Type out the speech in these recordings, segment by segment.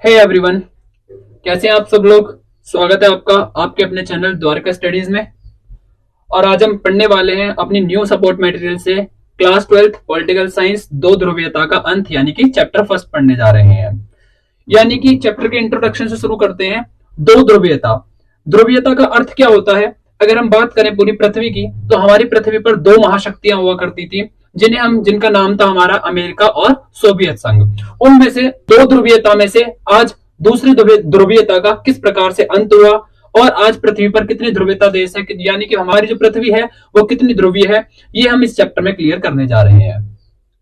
Hey everyone, कैसे हैं आप सब लोग। स्वागत है आपका आपके अपने चैनल द्वारका स्टडीज में। और आज हम पढ़ने वाले हैं अपनी न्यू सपोर्ट मटेरियल से क्लास 12th पॉलिटिकल साइंस दो ध्रुवीयता का अंत यानी कि चैप्टर फर्स्ट पढ़ने जा रहे हैं। यानी कि चैप्टर के इंट्रोडक्शन से शुरू करते हैं। दो ध्रुवीयता। ध्रुवीयता का अर्थ क्या होता है? अगर हम बात करें पूरी पृथ्वी की तो हमारी पृथ्वी पर दो महाशक्तियां हुआ करती थी जिनका नाम था हमारा अमेरिका और सोवियत संघ। उनमें से दो ध्रुवीयता में से आज दूसरी ध्रुवीयता का किस प्रकार से अंत हुआ और आज पृथ्वी पर कितनी ध्रुवीयता देश है यानी कि हमारी जो पृथ्वी है वो कितनी ध्रुवीय है, ये हम इस चैप्टर में क्लियर करने जा रहे हैं।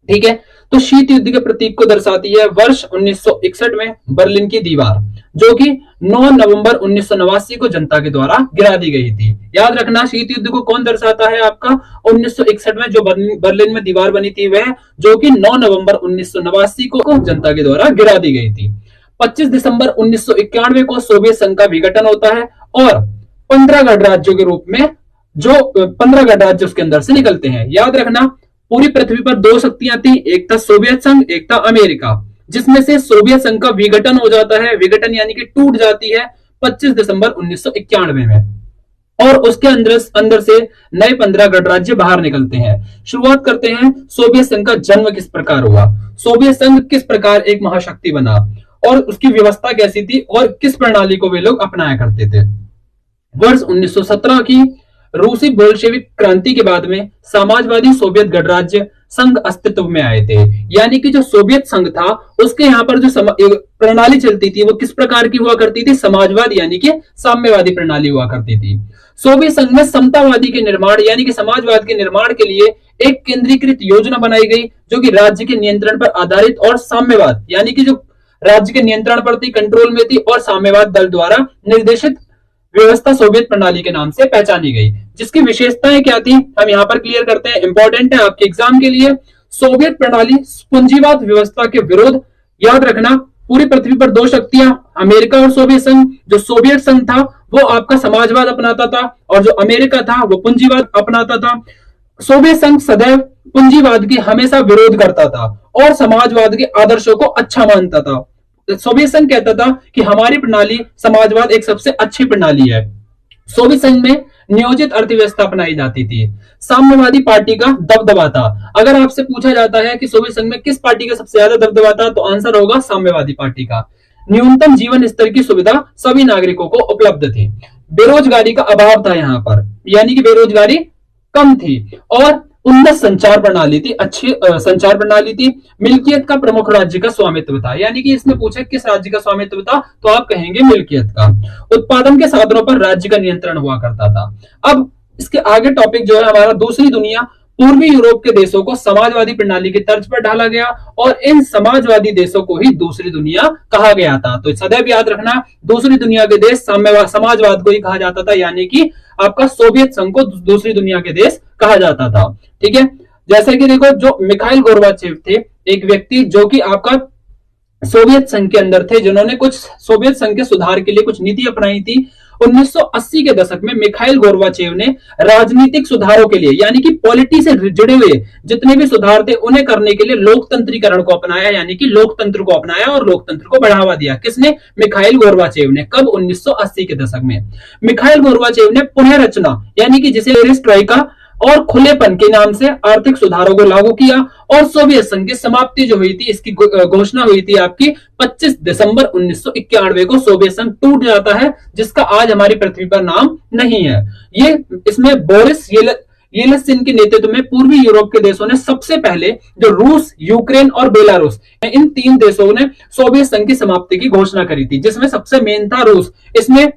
ठीक है, तो शीत युद्ध के प्रतीक को दर्शाती है वर्ष 1961 में बर्लिन की दीवार, जो कि 9 नवंबर 1989 को जनता के द्वारा गिरा दी गई थी। याद रखना, शीत युद्ध को कौन दर्शाता है? आपका 1961 में जो बर्लिन में दीवार बनी थी वह, जो कि 9 नवंबर 1989 को जनता के द्वारा गिरा दी गई थी। 25 दिसंबर 1991 को सोवियत संघ का विघटन होता है और 15 गणराज्यों के रूप में जो 15 गणराज्य उसके अंदर से निकलते हैं। याद रखना, पूरी पृथ्वी पर दो शक्तियां थी, एक था सोवियत संघ, एक था अमेरिका, जिसमें से सोवियत संघ का विघटन हो जाता है। विघटन यानी कि टूट जाती है 25 दिसंबर 1991 में और उसके अंदर से नए 15 गणराज्य बाहर निकलते हैं। शुरुआत करते हैं सोवियत संघ का जन्म किस प्रकार हुआ, सोवियत संघ किस प्रकार एक महाशक्ति बना और उसकी व्यवस्था कैसी थी और किस प्रणाली को वे लोग अपनाया करते थे। वर्ष 1917 की रूसी बोल्शेविक क्रांति के बाद में समाजवादी सोवियत गणराज्य संघ अस्तित्व में आए थे। यानी कि जो सोवियत संघ था उसके यहाँ पर जो प्रणाली चलती थी वो किस प्रकार की हुआ करती थी? समाजवाद यानी कि साम्यवादी प्रणाली हुआ करती थी। सोवियत संघ में समतावादी के निर्माण यानी कि समाजवाद के निर्माण के लिए एक केंद्रीकृत योजना बनाई गई, जो कि राज्य के नियंत्रण पर आधारित और साम्यवाद यानी कि जो राज्य के नियंत्रण पर थी, कंट्रोल में थी और साम्यवाद दल द्वारा निर्देशित व्यवस्था सोवियत प्रणाली के नाम से पहचानी गई। जिसकी विशेषताएं क्या थी हम यहाँ पर क्लियर करते हैं, इंपॉर्टेंट है आपके एग्जाम के लिए। सोवियत प्रणाली पूंजीवाद व्यवस्था के विरोध। याद रखना, पूरी पृथ्वी पर दो शक्तियां अमेरिका और सोवियत संघ। जो सोवियत संघ था वो आपका समाजवाद अपनाता था और जो अमेरिका था वो पूंजीवाद अपनाता था। सोवियत संघ सदैव पूंजीवाद की हमेशा विरोध करता था और समाजवाद के आदर्शों को अच्छा मानता था। सोवियत संघ कहता था कि हमारी प्रणाली समाजवाद एक सबसे अच्छी प्रणाली है। सोवियत संघ में नियोजित अर्थव्यवस्था अपनाई जाती थी। साम्यवादी पार्टी का दबदबा था। अगर आपसे पूछा जाता है कि सोवियत संघ में किस पार्टी का सबसे ज्यादा दबदबा था तो आंसर होगा साम्यवादी पार्टी का। न्यूनतम जीवन स्तर की सुविधा सभी नागरिकों को उपलब्ध थी। बेरोजगारी का अभाव था यहाँ पर, यानी कि बेरोजगारी कम थी और उन्नत संचार प्रणाली थी, अच्छी संचार प्रणाली थी। मिल्कियत का प्रमुख राज्य का स्वामित्व था, यानी कि इसमें पूछे किस राज्य का स्वामित्व था तो आप कहेंगे मिल्कियत का। उत्पादन के साधनों पर राज्य का नियंत्रण हुआ करता था। अब इसके आगे टॉपिक जो है हमारा दूसरी दुनिया। पूर्वी यूरोप के देशों को समाजवादी प्रणाली की तर्ज पर ढाला गया और इन समाजवादी देशों को ही दूसरी दुनिया कहा गया था। तो सदैव याद रखना, दूसरी दुनिया के देश समाजवाद को ही कहा जाता था, यानी कि आपका सोवियत संघ को दूसरी दुनिया के देश कहा जाता था। ठीक है, जैसे कि देखो, जो मिखाइल गोर्बाचेव थे, एक व्यक्ति जो कि आपका सोवियत संघ के अंदर थे, जिन्होंने कुछ सोवियत संघ के सुधार के लिए कुछ नीति अपनाई थी। 1980 के दशक में मिखाइल गोर्बाचेव ने राजनीतिक सुधारों के लिए यानी कि पॉलिटी से जुड़े हुए जितने भी सुधार थे उन्हें करने के लिए लोकतंत्रीकरण को अपनाया, यानी कि लोकतंत्र को अपनाया और लोकतंत्र को बढ़ावा दिया। किसने? मिखाइल गोर्बाचेव ने। कब? 1980 के दशक में। मिखाइल गोर्बाचेव ने पुनर्रचना यानी कि जिसे पेरिस्ट्रोइका और खुलेपन के नाम से आर्थिक सुधारों को लागू किया और सोवियत संघ की समाप्ति जो हुई थी, इसकी घोषणा हुई थी आपकी 25 दिसंबर 1991 को। सोवियत संघ टूट जाता है, जिसका आज हमारी पृथ्वी पर नाम नहीं है। ये इसमें बोरिस येल्त्सिन के नेतृत्व में पूर्वी यूरोप के देशों ने सबसे पहले जो रूस, यूक्रेन और बेलारूस, इन तीन देशों ने सोवियत संघ की समाप्ति की घोषणा करी थी, जिसमें सबसे मेन था रूस। इसमें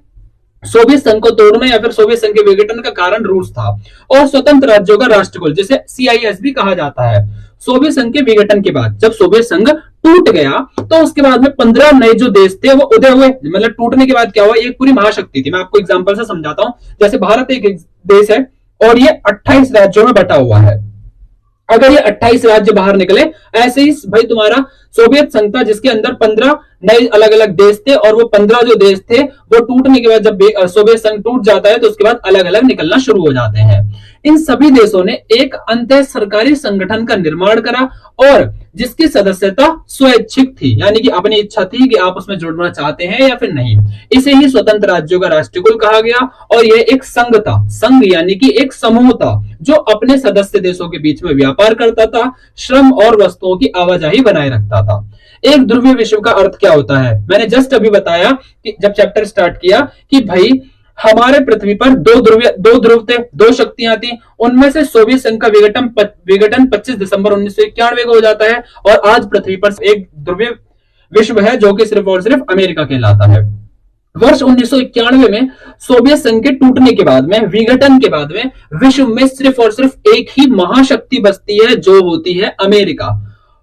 सोवियत संघ को तोड़ने या फिर सोवियत संघ के विघटन का कारण रूस था। और स्वतंत्र राज्यों का राष्ट्रकुल, जिसे CIS भी कहा जाता है। सोवियत संघ के विघटन के बाद जब सोवियत संघ टूट गया तो उसके बाद में 15 नए जो देश थे वो उदय हुए। मतलब टूटने के बाद क्या हुआ, एक पूरी महाशक्ति थी। मैं आपको एग्जांपल से समझाता हूं। जैसे भारत एक देश है और ये 28 राज्यों में बटा हुआ है। अगर ये 28 राज्य बाहर निकले, ऐसे ही भाई तुम्हारा सोवियत संघ था जिसके अंदर 15 नए अलग अलग देश थे, और वो 15 जो देश थे वो टूटने के बाद जब सोवियत संघ टूट जाता है तो उसके बाद अलग अलग निकलना शुरू हो जाते हैं। इन सभी देशों ने एक अंतः सरकारी संगठन का निर्माण करा और जिसकी सदस्यता स्वैच्छिक थी, यानी कि अपनी इच्छा थी कि आप उसमें जुड़ना चाहते हैं या फिर नहीं। इसे ही स्वतंत्र राज्यों का राष्ट्रकुल कहा गया, और यह एक संघ था। संघ यानी कि एक समूह था जो अपने सदस्य देशों के बीच में व्यापार करता था, श्रम और वस्तुओं की आवाजाही बनाए रखता था। एक ध्रुवीय विश्व का अर्थ क्या होता है? मैंने जस्ट अभी बताया कि जब चैप्टर स्टार्ट किया कि भाई हमारे पृथ्वी पर दो ध्रुव थे, दो शक्तियां थी। उनमें से सोवियत संघ का विघटन 25 दिसंबर 1991 को हो जाता है, और आज पृथ्वी पर एक ध्रुवीय विश्व है जो कि सिर्फ और सिर्फ अमेरिका कहलाता है। वर्ष 1991 में सोवियत संघ के टूटने के बाद में, विघटन के बाद में, विश्व में सिर्फ और सिर्फ एक ही महाशक्ति बचती है जो होती है अमेरिका,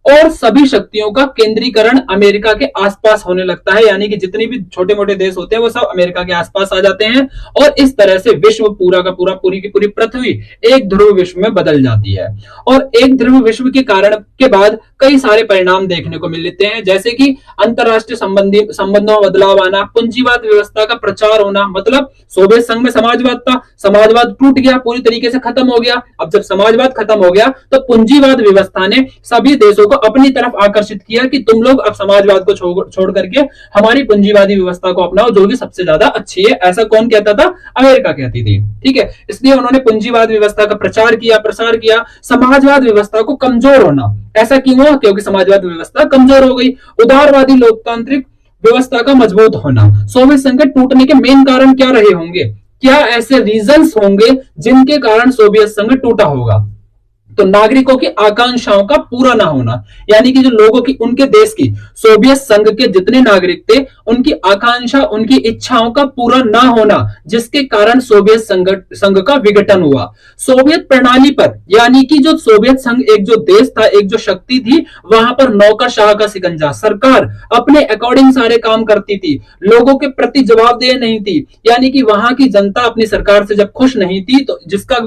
और सभी शक्तियों का केंद्रीकरण अमेरिका के आसपास होने लगता है, यानी कि जितने भी छोटे मोटे देश होते हैं वो सब अमेरिका के आसपास आ जाते हैं, और इस तरह से विश्व पूरा का पूरा, पूरी की पूरी पृथ्वी एक ध्रुव विश्व में बदल जाती है। और एक ध्रुव विश्व के कारण के बाद कई सारे परिणाम देखने को मिलते हैं, जैसे कि अंतरराष्ट्रीय संबंधों में बदलाव आना, पूंजीवाद व्यवस्था का प्रचार होना। मतलब सोवियत संघ में समाजवाद था, समाजवाद टूट गया, पूरी तरीके से खत्म हो गया। अब जब समाजवाद खत्म हो गया तो पूंजीवाद व्यवस्था ने सभी देशों को अपनी तरफ आकर्षित किया कि तुम लोग अब समाजवाद को छोड़ करके हमारी पूंजीवादी व्यवस्था को अपनाओ जो कि सबसे ज्यादा अच्छी है। ऐसा कौन कहता था? अमेरिका कहती थी। ठीक है, इसलिए उन्होंने पूंजीवाद व्यवस्था का प्रचार किया, प्रसार किया। समाजवाद व्यवस्था को कमजोर होना, ऐसा क्यों हुआ? क्योंकि समाजवाद व्यवस्था कमजोर हो गई। उदारवादी लोकतांत्रिक व्यवस्था का मजबूत होना। सोवियत संघ के टूटने के मेन कारण क्या रहे होंगे? क्या ऐसे रीजंस होंगे जिनके कारण सोवियत संघ टूटा होगा? तो नागरिकों की आकांक्षाओं का पूरा ना होना, यानी कि जो लोगों की, उनके देश की, सोवियत संघ के जितने नागरिक थे उनकी आकांक्षा, उनकी इच्छाओं का पूरा ना होना, जिसके कारण सोवियत संघ का विघटन हुआ। सोवियत प्रणाली पर, यानी कि जो सोवियत संघ एक जो देश था, एक जो शक्ति थी, वहां पर नौकरशाह का शिकंजा, सरकार अपने अकॉर्डिंग सारे काम करती थी, लोगों के प्रति जवाबदेह नहीं थी। यानी कि वहां की जनता अपनी सरकार से जब खुश नहीं थी तो जिसका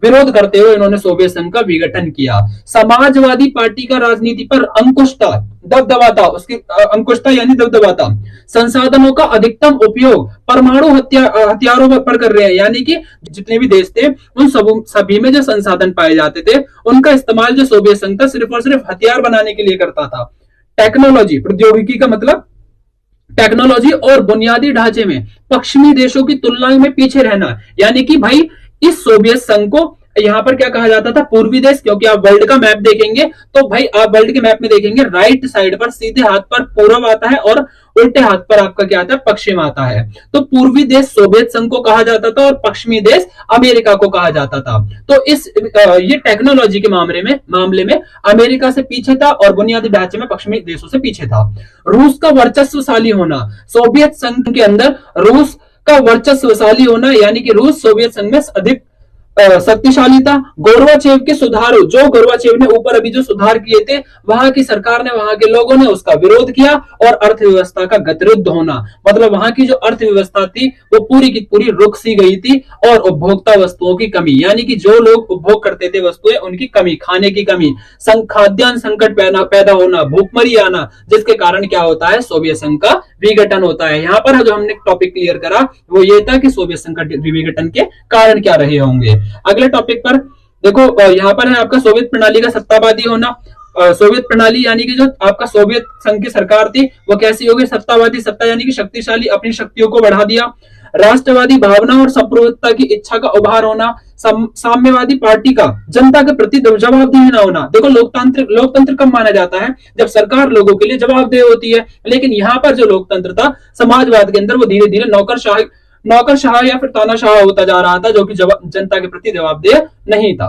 विरोध करते हुए इन्होंने सोवियत संघ का विघटन किया। समाजवादी पार्टी का राजनीति पर अंकुश था, दबदबा था, उसकी अंकुश था यानी दबदबा था। संसाधनों का अधिकतम उपयोग परमाणु हथियारों पर कर रहे हैं, यानी कि जितने भी देश थे उन सभी में जो संसाधन पाए जाते थे उनका इस्तेमाल जो सोवियत संघ था सिर्फ और सिर्फ हथियार बनाने के लिए करता था। टेक्नोलॉजी, प्रौद्योगिकी का मतलब टेक्नोलॉजी और बुनियादी ढांचे में पश्चिमी देशों की तुलना में पीछे रहना, यानी कि भाई इस सोवियत संघ को यहां पर क्या कहा जाता था? पूर्वी देश। क्योंकि आप वर्ल्ड का मैप देखेंगे तो भाई आप वर्ल्ड के मैप में देखेंगे राइट साइड पर सीधे हाथ पर पूर्व आता है और उल्टे हाथ पर आपका क्या आता है? पश्चिम आता है। तो पूर्वी देश सोवियत संघ को कहा जाता था और पश्चिमी देश अमेरिका को कहा जाता था। तो ये टेक्नोलॉजी के मामले में अमेरिका से पीछे था और बुनियादी ढांचे में पश्चिमी देशों से पीछे था। रूस का वर्चस्वशाली होना, सोवियत संघ के अंदर रूस का वर्चस्वशाली होना, यानी कि रूस सोवियत संघ में अधिक शक्तिशाली था। गोरबाचेव के सुधार, जो गोरबाचेव ने ऊपर अभी जो सुधार किए थे, वहां की सरकार ने, वहां के लोगों ने उसका विरोध किया, और अर्थव्यवस्था का गतिरुद्ध होना, मतलब वहां की जो अर्थव्यवस्था थी वो पूरी की पूरी रुक सी गई थी, और उपभोक्ता वस्तुओं की कमी, यानी कि जो लोग उपभोग करते थे वस्तुएं उनकी कमी, खाने की कमी, खाद्यान्न संकट पैदा होना, भूखमरी आना, जिसके कारण क्या होता है? सोवियत संघ का विघटन होता है। यहाँ पर जो हमने टॉपिक क्लियर करा वो ये था कि सोवियत संघ का विघटन के कारण क्या रहे होंगे। अगले टॉपिक पर देखो, यहाँ पर है आपका सोवियत प्रणाली का सत्तावादी होना। सोवियत प्रणाली यानी कि जो आपका सोवियत संघ की सरकार थी वो कैसी होगी? सत्तावादी, सत्ता यानी कि शक्तिशाली, अपनी शक्तियों को बढ़ा दिया। राष्ट्रवादी भावना और संप्रभुता की इच्छा का उभार होना। साम्यवादी पार्टी का जनता के प्रति जवाबदेह न होना। देखो, लोकतंत्र कब माना जाता है? जब सरकार लोगों के लिए जवाबदेह होती है, लेकिन यहाँ पर जो लोकतंत्र था समाजवाद के अंदर वो धीरे धीरे नौकरशाह या फिर तानाशाह होता जा रहा था, जो कि जनता के प्रति जवाबदेह नहीं था।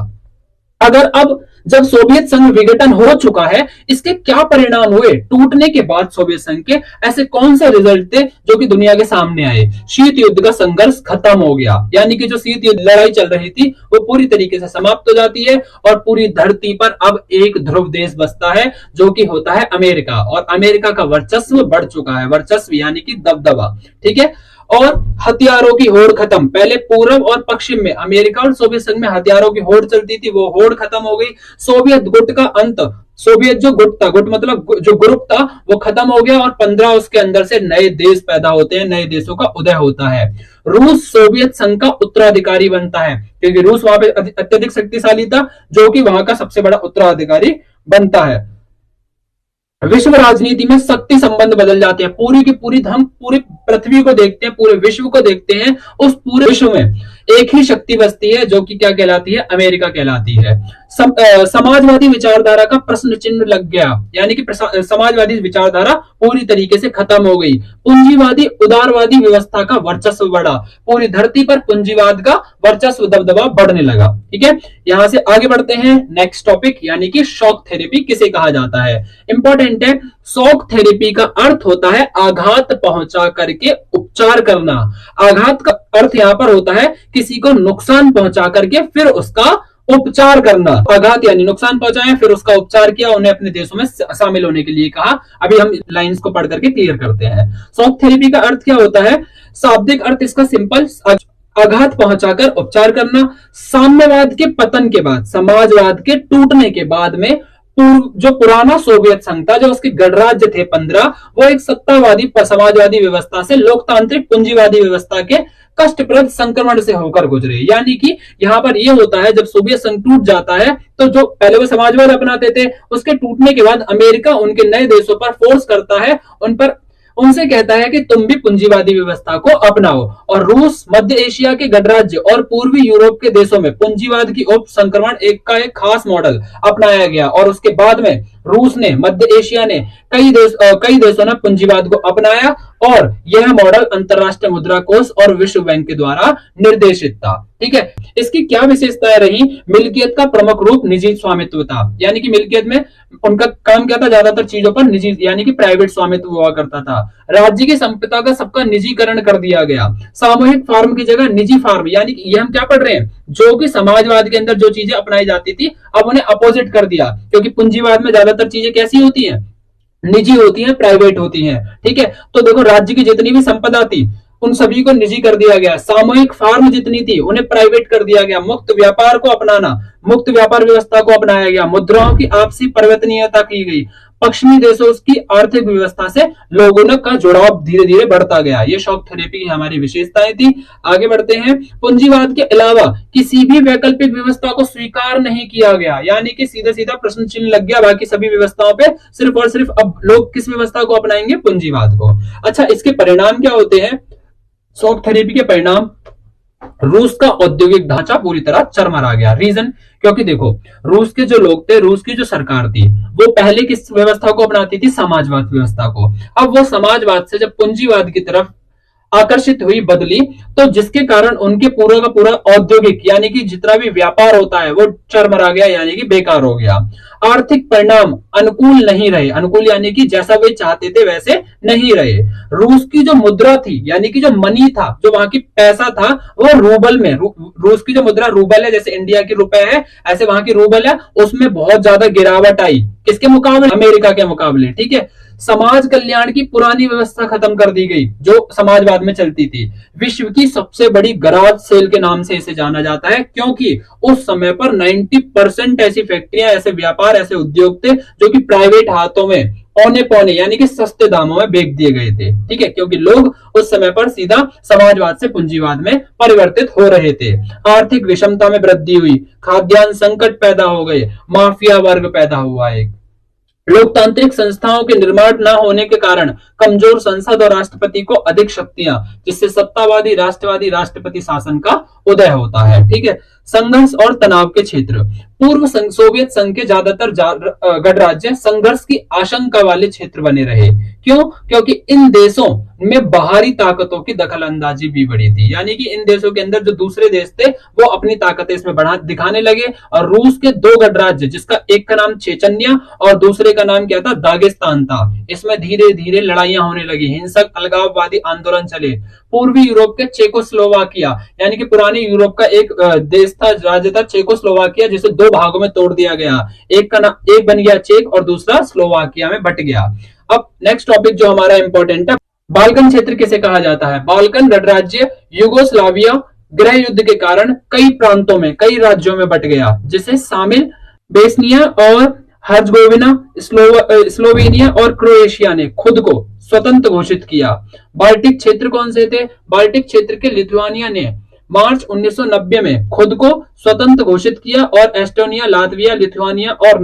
अगर अब जब सोवियत संघ विघटन हो चुका है, इसके क्या परिणाम हुए? टूटने के बाद सोवियत संघ के ऐसे कौन से रिजल्ट थे जो कि दुनिया के सामने आए? शीत युद्ध का संघर्ष खत्म हो गया, यानी कि जो शीत युद्ध लड़ाई चल रही थी वो पूरी तरीके से समाप्त हो जाती है, और पूरी धरती पर अब एक ध्रुव देश बसता है जो कि होता है अमेरिका, और अमेरिका का वर्चस्व बढ़ चुका है। वर्चस्व यानी कि दबदबा, ठीक है। और हथियारों की होड़ खत्म। पहले पूर्व और पश्चिम में, अमेरिका और सोवियत संघ में हथियारों की होड़ चलती थी, वो होड़ खत्म हो गई। सोवियत गुट का अंत, सोवियत जो गुट था, गुट मतलब जो ग्रुप था, वो खत्म हो गया और 15 उसके अंदर से नए देश पैदा होते हैं, नए देशों का उदय होता है। रूस सोवियत संघ का उत्तराधिकारी बनता है, क्योंकि रूस वहां पे अत्यधिक शक्तिशाली था, जो कि वहां का सबसे बड़ा उत्तराधिकारी बनता है। विश्व राजनीति में शक्ति संबंध बदल जाते हैं। पूरी की पूरी, हम पूरी पृथ्वी को देखते हैं, पूरे विश्व को देखते हैं, उस पूरे विश्व में एक ही शक्ति बसती है, जो कि क्या कहलाती है? अमेरिका कहलाती है। समाजवादी विचारधारा का प्रश्न चिन्ह लग गया, यानी कि समाजवादी विचारधारा पूरी तरीके से खत्म हो गई। पूंजीवादी उदारवादी व्यवस्था का वर्चस्व बढ़ा, पूरी धरती पर पूंजीवाद का वर्चस्व दबदबा बढ़ने लगा। ठीक है, यहां से आगे बढ़ते हैं नेक्स्ट टॉपिक, यानी कि शॉक थेरेपी किसे कहा जाता है। इंपॉर्टेंट है, शॉक थेरेपी का अर्थ होता है आघात पहुंचा करके उपचार करना। आघात का अर्थ यहां पर होता है किसी को नुकसान पहुंचा करके फिर उसका उपचार करना। आघात यानी नुकसान पहुंचाया, फिर उसका उपचार किया, उन्हें अपने देशों में शामिल होने के लिए कहा। अभी हम लाइंस को पढ़ करके क्लियर करते हैं। शॉक थेरेपी का अर्थ क्या होता है? शाब्दिक अर्थ इसका सिंपल, आघात पहुंचाकर उपचार करना। साम्यवाद के पतन के बाद, समाजवाद के टूटने के बाद में जो पुराना सोवियत संघ था, जो उसके गणराज्य थे 15, वो एक सत्तावादी समाजवादी व्यवस्था से लोकतांत्रिक पूंजीवादी व्यवस्था के कष्टप्रद संक्रमण से होकर गुजरे। यानी कि यहां पर यह होता है, जब सोवियत संघ टूट जाता है, तो जो पहले वो समाजवाद अपनाते थे, उसके टूटने के बाद अमेरिका उनके नए देशों पर फोर्स करता है, उनसे कहता है कि तुम भी पूंजीवादी व्यवस्था को अपनाओ। और रूस, मध्य एशिया के गणराज्य और पूर्वी यूरोप के देशों में पूंजीवाद की उप संक्रमण एक खास मॉडल अपनाया गया। और उसके बाद में रूस ने, मध्य एशिया ने, कई देशों ने पूंजीवाद को अपनाया, और यह मॉडल अंतरराष्ट्रीय मुद्रा कोष और विश्व बैंक के द्वारा निर्देशित था। ठीक है, इसकी क्या विशेषताएं रही? मिल्कियत का प्रमुख रूप निजी स्वामित्व था, यानी कि मिल्कियत में उनका काम क्या था? ज्यादातर चीजों पर निजी यानी कि प्राइवेट स्वामित्व हुआ करता था। राज्य की संपदा का सबका निजीकरण कर दिया गया। सामूहिक फार्म की जगह निजी फार्म, यानी कि ये हम क्या पढ़ रहे हैं? जो कि समाजवाद के अंदर जो चीजें अपनाई जाती थी, अब उन्हें अपोजिट कर दिया, क्योंकि पूंजीवाद में ज्यादातर चीजें कैसी होती हैं? निजी होती हैं, प्राइवेट होती हैं। ठीक है, तो देखो, राज्य की जितनी भी संपदा थी, उन सभी को निजी कर दिया गया। सामूहिक फार्म जितनी थी, उन्हें प्राइवेट कर दिया गया। मुक्त व्यापार को अपनाना, मुक्त व्यापार व्यवस्था को अपनाया गया। मुद्राओं की आपसी परिवर्तनीयता की गई। पश्चिमी देशों की आर्थिक व्यवस्था से लोगों का जुड़ाव धीरे धीरे बढ़ता गया। ये शॉक थेरेपी की हमारी विशेषताएं थी। आगे बढ़ते हैं। पूंजीवाद के अलावा किसी भी वैकल्पिक व्यवस्था को स्वीकार नहीं किया गया, यानी कि सीधा सीधा प्रश्न चिन्ह लग गया बाकी सभी व्यवस्थाओं पे। सिर्फ और सिर्फ अब लोग किस व्यवस्था को अपनाएंगे? पूंजीवाद को। अच्छा, इसके परिणाम क्या होते हैं? शॉक थेरेपी के परिणाम, रूस का औद्योगिक ढांचा पूरी तरह चरमरा गया। रीजन, क्योंकि देखो, रूस के जो लोग थे, रूस की जो सरकार थी, वो पहले किस व्यवस्था को अपनाती थी? समाजवाद व्यवस्था को। अब वो समाजवाद से जब पूंजीवाद की तरफ आकर्षित हुई, बदली, तो जिसके कारण उनके पूरा का पूरा औद्योगिक यानी कि जितना भी व्यापार होता है वो चरमरा गया, यानी कि बेकार हो गया। आर्थिक परिणाम अनुकूल नहीं रहे। अनुकूल यानी कि जैसा वे चाहते थे वैसे नहीं रहे। रूस की जो मुद्रा थी, यानी कि जो मनी था, जो वहां की पैसा था, वो रूबल में, रूस की जो मुद्रा रूबल है, जैसे इंडिया की रुपए है, ऐसे वहां की रूबल है, उसमें बहुत ज्यादा गिरावट आई। किसके मुकाबले? अमेरिका के मुकाबले। ठीक है, समाज कल्याण की पुरानी व्यवस्था खत्म कर दी गई, जो समाजवाद में चलती थी। विश्व की सबसे बड़ी गराज सेल के नाम से इसे जाना जाता है, क्योंकि उस समय पर 90% ऐसी फैक्ट्रियां, ऐसे व्यापार, ऐसे उद्योग थे जो कि प्राइवेट हाथों में औने पौने यानी कि सस्ते दामों में बेच दिए गए थे। ठीक है, क्योंकि लोग उस समय पर सीधा समाजवाद से पूंजीवाद में परिवर्तित हो रहे थे। आर्थिक विषमता में वृद्धि हुई, खाद्यान्न संकट पैदा हो गए, माफिया वर्ग पैदा हुआ। एक लोकतांत्रिक संस्थाओं के निर्माण न होने के कारण कमजोर संसद और राष्ट्रपति को अधिक शक्तियां, जिससे सत्तावादी राष्ट्रवादी राष्ट्रपति शासन का उदय होता है। ठीक है, संघर्ष और तनाव के क्षेत्र, पूर्व सोवियत संघ के ज्यादातर गणराज्य संघर्ष की आशंका वाले क्षेत्र बने रहे। क्यों? क्योंकि इन देशों में बाहरी ताकतों की दखल अंदाजी भी बढ़ी थी, यानी कि इन देशों के अंदर जो दूसरे देश थे वो अपनी ताकतें इसमें बढ़ा दिखाने लगे। और रूस के दो गणराज्य, जिसका एक का नाम चेचन्या और दूसरे का नाम क्या था? दागिस्तान था, इसमें धीरे धीरे लड़ाइयां होने लगी, हिंसक अलगाववादी आंदोलन चले। पूर्वी यूरोप के चेकोस्लोवाकिया, यानी कि पुरानी यूरोप का एक देश था, राज्य था चेकोस्लोवाकिया, जिसे दो भागों में तोड़ दिया गया। एक बन गया चेक और दूसरा स्लोवाकिया में बट गया। अब नेक्स्ट टॉपिक जो हमारा इंपॉर्टेंट है, बाल्कन क्षेत्र किसे कहा जाता है? बाल्कन गणराज्य युगोस्लाविया गृह युद्ध के कारण कई प्रांतों में, कई राज्यों में बट गया, जिसे शामिल बेस्निया और हर्जगोविना, स्लोवेनिया और क्रोएशिया ने खुद को स्वतंत्र घोषित किया। बाल्टिक क्षेत्र कौन से थे? बाल्टिक क्षेत्र के लिथुआनिया ने मार्च 1990 में खुद को स्वतंत्र घोषित किया और एस्टोनिया, लातविया, लिथुआनिया और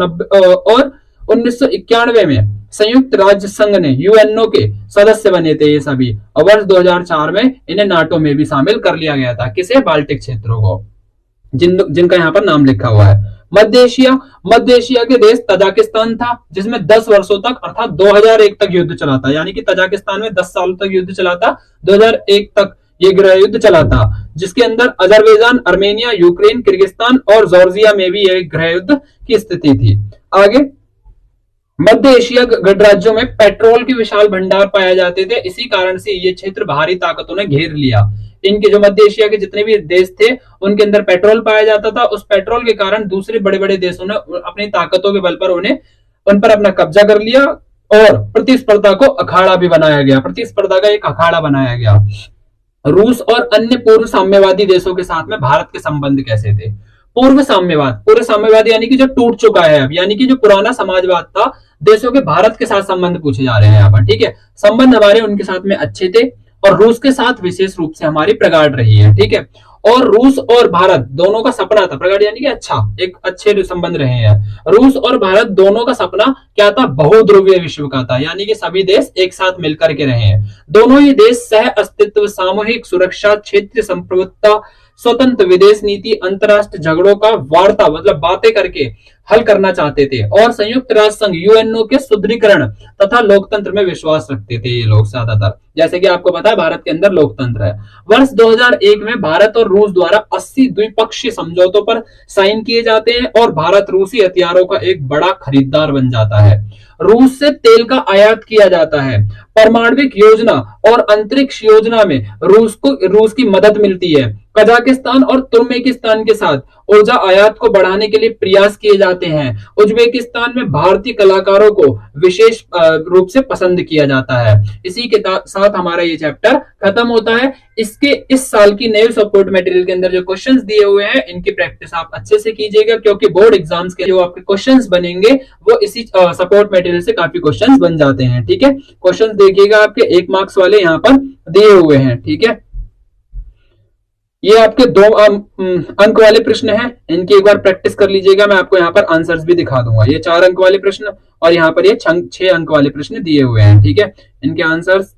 1991 में संयुक्त राज्य संघ ने यूएनओ के सदस्य बने थे ये सभी, और वर्ष 2004 में इन्हें नाटो में भी शामिल कर लिया गया था। किसे? बाल्टिक क्षेत्रों को, जिनका यहाँ पर नाम लिखा हुआ है। मध्य एशिया, मध्य एशिया के देश तजाकिस्तान था, जिसमें 10 वर्षों तक अर्थात 2001 तक युद्ध चला था, यानी कि तजाकिस्तान में 10 सालों तक युद्ध चला था, 2001 तक ये गृह युद्ध चला था, जिसके अंदर अजरबैजान, अर्मेनिया, यूक्रेन, किर्गिस्तान और जॉर्जिया में भी एक गृह युद्ध की स्थिति थी। आगे, मध्य एशिया गणराज्यों में पेट्रोल के विशाल भंडार पाए जाते थे, इसी कारण से ये क्षेत्र बाहरी ताकतों ने घेर लिया। इनके जो मध्य एशिया के जितने भी देश थे उनके अंदर पेट्रोल पाया जाता था, उस पेट्रोल के कारण दूसरे बड़े बड़े देशों ने अपनी ताकतों के बल पर उन पर अपना कब्जा कर लिया और प्रतिस्पर्धा को अखाड़ा भी बनाया गया, प्रतिस्पर्धा का एक अखाड़ा बनाया गया। रूस और अन्य पूर्व साम्यवादी देशों के साथ में भारत के संबंध कैसे थे? पूर्व साम्यवाद यानी कि जो टूट चुका है अब, यानी कि जो पुराना समाजवाद था, देशों के भारत के साथ संबंध पूछे जा रहे हैं यहाँ पर, ठीक है। संबंध हमारे उनके साथ में अच्छे थे और रूस के साथ विशेष रूप से हमारी प्रगाढ़ रही है, ठीक है। और रूस और भारत दोनों का सपना था, प्रगाढ़ यानी कि अच्छा, एक अच्छे संबंध रहे हैं। रूस और भारत दोनों का सपना क्या था? बहुध्रुवीय विश्व का था, यानी कि सभी देश एक साथ मिलकर के रहे हैं। दोनों ही देश सह अस्तित्व, सामूहिक सुरक्षा, क्षेत्रीय संप्रभुता, स्वतंत्र विदेश नीति, अंतरराष्ट्रीय झगड़ों का वार्ता मतलब बातें करके हल करना चाहते थे और संयुक्त राष्ट्र संघ यूएनओ के सुदृढ़ीकरण तथा लोकतंत्र में विश्वास रखते थे ये लोग ज्यादातर। जैसे कि आपको पता है भारत के अंदर लोकतंत्र है। वर्ष 2001 में भारत और रूस द्वारा 80 द्विपक्षीय समझौतों पर साइन किए जाते हैं और भारत रूसी हथियारों का एक बड़ा खरीदार बन जाता है। रूस से तेल का आयात किया जाता है। परमाणविक योजना और अंतरिक्ष योजना में रूस की मदद मिलती है। कजाकिस्तान और तुर्कमेनिस्तान के साथ ऊर्जा आयात को बढ़ाने के लिए प्रयास किए जाते हैं। उज्बेकिस्तान में भारतीय कलाकारों को विशेष रूप से पसंद किया जाता है। इसी के साथ हमारा ये चैप्टर खत्म होता है। इसके इस साल की नई सपोर्ट मटेरियल के अंदर जो क्वेश्चंस दिए हुए हैं इनकी प्रैक्टिस आप अच्छे से कीजिएगा, क्योंकि बोर्ड एग्जाम्स के जो आपके क्वेश्चंस बनेंगे वो इसी सपोर्ट मटेरियल से काफी क्वेश्चंस बन जाते हैं, ठीक है। क्वेश्चंस देखिएगा, आपके 1 मार्क्स वाले यहाँ पर दिए हुए हैं, ठीक है। ये आपके 2 अंक वाले प्रश्न हैं, इनकी एक बार प्रैक्टिस कर लीजिएगा। मैं आपको यहाँ पर आंसर्स भी दिखा दूंगा। ये 4 अंक वाले प्रश्न और यहाँ पर ये 6 अंक वाले प्रश्न दिए हुए हैं, ठीक है। इनके आंसर्स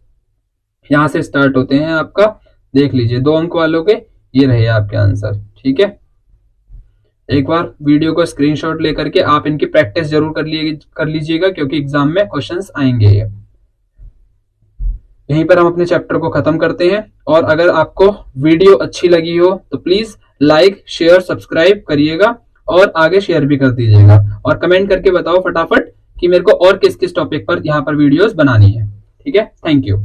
यहाँ से स्टार्ट होते हैं, आपका देख लीजिए। 2 अंक वालों के ये रहे आपके आंसर, ठीक है। एक बार वीडियो को स्क्रीनशॉट लेकर के आप इनकी प्रैक्टिस जरूर कर लीजिएगा, क्योंकि एग्जाम में क्वेश्चंस आएंगे ये। यहीं पर हम अपने चैप्टर को खत्म करते हैं। और अगर आपको वीडियो अच्छी लगी हो तो प्लीज लाइक, शेयर, सब्सक्राइब करिएगा और आगे शेयर भी कर दीजिएगा। और कमेंट करके बताओ फटाफट कि मेरे को और किस किस टॉपिक पर यहाँ पर वीडियोस बनानी है, ठीक है। Thank you.